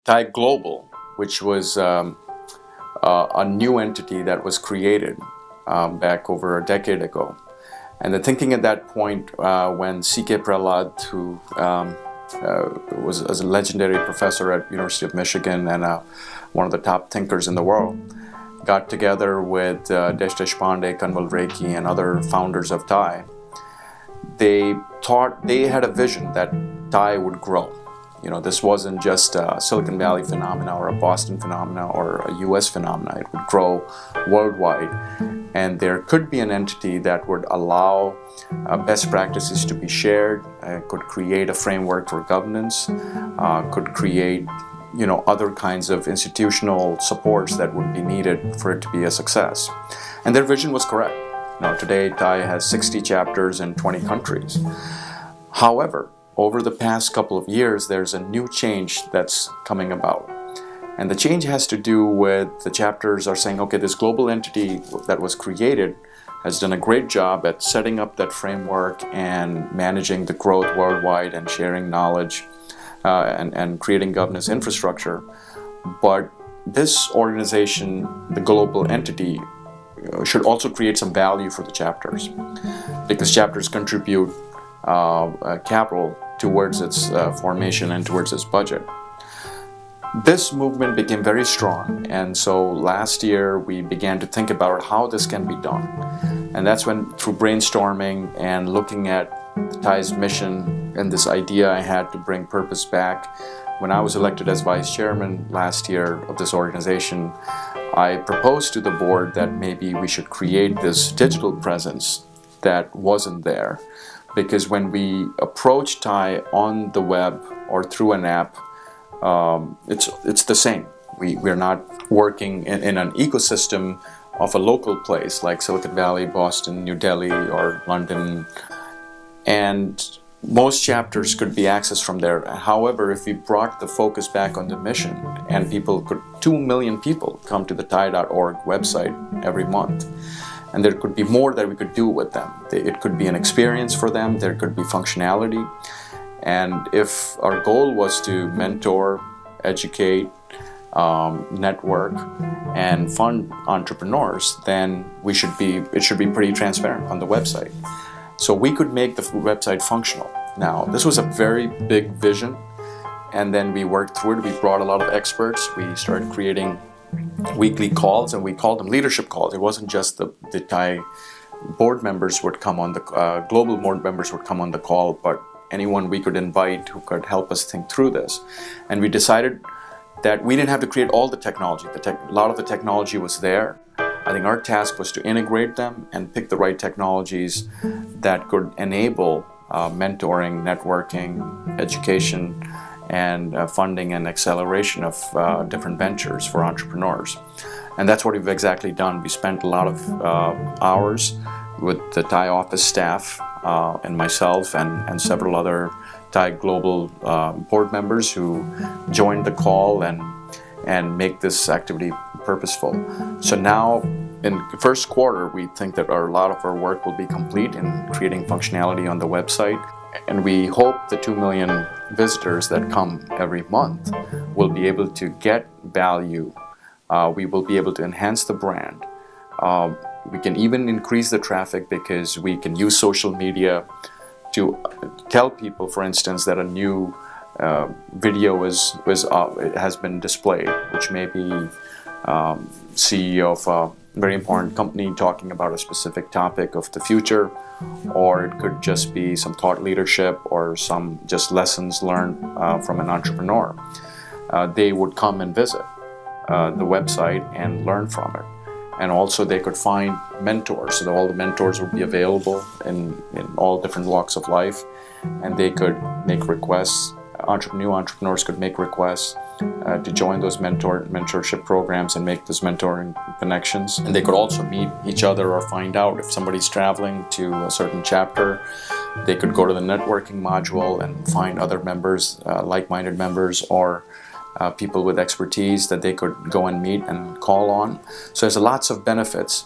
TiE Global, which was a new entity that was created back over a decade ago. And the thinking at that point, when C.K. Prahlad, who was a legendary professor at University of Michigan and one of the top thinkers in the world, got together with Desh Deshpande, Kanwal Rekhi, and other founders of TiE, they had a vision that TiE would grow. This wasn't just a Silicon Valley phenomena or a Boston phenomena or a US phenomena. It would grow worldwide. And there could be an entity that would allow best practices to be shared, could create a framework for governance, could create other kinds of institutional supports that would be needed for it to be a success. And their vision was correct. Today TiE has 60 chapters in 20 countries. However, over the past couple of years, there's a new change that's coming about. And the change has to do with the chapters are saying, okay, this global entity that was created has done a great job at setting up that framework and managing the growth worldwide and sharing knowledge and creating governance infrastructure. But this organization, the global entity, should also create some value for the chapters, because chapters contribute capital towards its formation and towards its budget. This movement became very strong, and so last year we began to think about how this can be done. And that's when, through brainstorming and looking at TiE's mission and this idea I had to bring purpose back, when I was elected as vice chairman last year of this organization, I proposed to the board that maybe we should create this digital presence that wasn't there. Because when we approach TiE on the web or through an app, it's the same. We're not working in an ecosystem of a local place like Silicon Valley, Boston, New Delhi, or London. And most chapters could be accessed from there. However, if we brought the focus back on the mission, and 2 million people come to the TiE.org website every month, and there could be more that we could do with them. It could be an experience for them, there could be functionality. And if our goal was to mentor, educate, network, and fund entrepreneurs, then it should be pretty transparent on the website. So we could make the website functional. Now, this was a very big vision, and then we worked through it. We brought a lot of experts. We started creating weekly calls, and we called them leadership calls. It wasn't just the TiE board members would come on the global board members would come on the call, but anyone we could invite who could help us think through this. And we decided that we didn't have to create all the technology. A lot of the technology was there. I think our task was to integrate them and pick the right technologies that could enable mentoring, networking, education, and funding and acceleration of different ventures for entrepreneurs. And that's what we've exactly done. We spent a lot of hours with the TiE office staff and myself and several other TiE Global board members who joined the call and make this activity purposeful. So now, in the first quarter, we think that a lot of our work will be complete in creating functionality on the website. And we hope the 2 million visitors that come every month will be able to get value. We will be able to enhance the brand. We can even increase the traffic because we can use social media to tell people, for instance, that a new video has been displayed, which may be CEO of a very important company talking about a specific topic of the future, or it could just be some thought leadership or some just lessons learned from an entrepreneur. They would come and visit the website and learn from it. And also they could find mentors, so that all the mentors would be available in all different walks of life, and they could make requests. New entrepreneurs could make requests to join those mentorship programs and make those mentoring connections. And they could also meet each other or find out if somebody's traveling to a certain chapter. They could go to the networking module and find other members, like-minded members, or people with expertise that they could go and meet and call on. So there's lots of benefits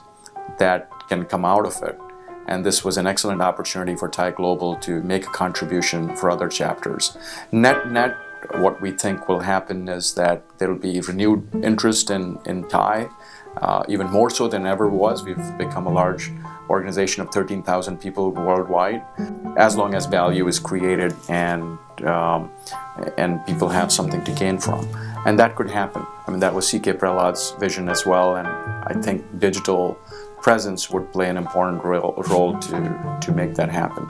that can come out of it. And this was an excellent opportunity for TiE Global to make a contribution for other chapters. Net, what we think will happen is that there will be renewed interest in TiE, even more so than ever was. We've become a large organization of 13,000 people worldwide. As long as value is created and people have something to gain from. And that could happen. I mean, that was C.K. Prahlad's vision as well, and I think digital presence would play an important role to make that happen.